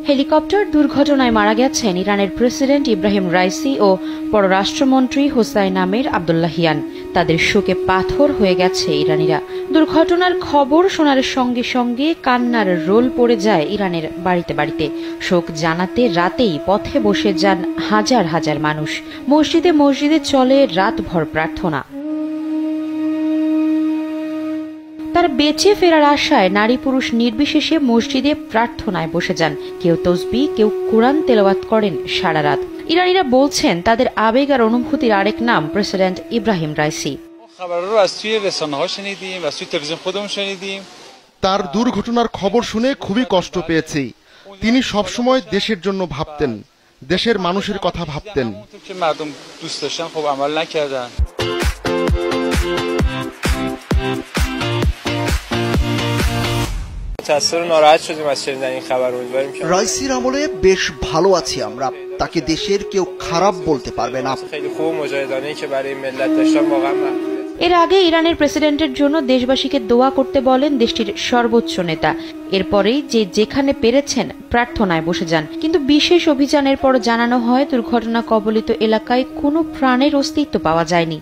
Helicopter দুর্ঘটনায় মারা গেছেন ইরানের প্রেসিডেন্ট ইব্রাহিম রাইসি ও পররাষ্ট্রমন্ত্রী হোসাইন আমির আব্দুল্লাহিয়ান। তাদের শোকে পাথর হয়ে গেছে ইরানিরা। দুর্ঘটনার খবর শোনার সঙ্গে সঙ্গে কান্নার রোল পড়ে যায় ইরানের বাড়িতে বাড়িতে। শোক জানাতে রাতেই পথে বসে যান হাজার হাজার মানুষ। মসজিদে মসজিদে চলে রাতভর প্রার্থনা। তার বেঁচে ফেরার আশায় নারী পুরুষ নির্বিশেষে মসজিদে প্রার্থনায় বসে যান। কেউ তসবিহ, কেউ কোরআন তেলাওয়াত করেন সারা রাত। ইরানিরা বলছেন তাদের আবেগ আর অনুভূতির আরেক নাম প্রেসিডেন্ট ইব্রাহিম রাইসি। তার দুর্ঘটনার খবর শুনে খুবই কষ্ট পেয়েছি। তিনি সবসময় দেশের জন্য ভাবতেন, দেশের মানুষের কথা ভাবতেন। রাইসির আমলে বেশ ভালো আছি আমরা, তাকে দেশের কেউ খারাপ বলতে পারবে না। এর আগে ইরানের প্রেসিডেন্টের জন্য দেশবাসীকে দোয়া করতে বলেন দেশটির সর্বোচ্চ নেতা। এরপরেই যে যেখানে পেরেছেন প্রার্থনায় বসে যান। কিন্তু বিশেষ অভিযানের পর জানানো হয় দুর্ঘটনা কবলিত এলাকায় কোনো প্রাণের অস্তিত্ব পাওয়া যায়নি।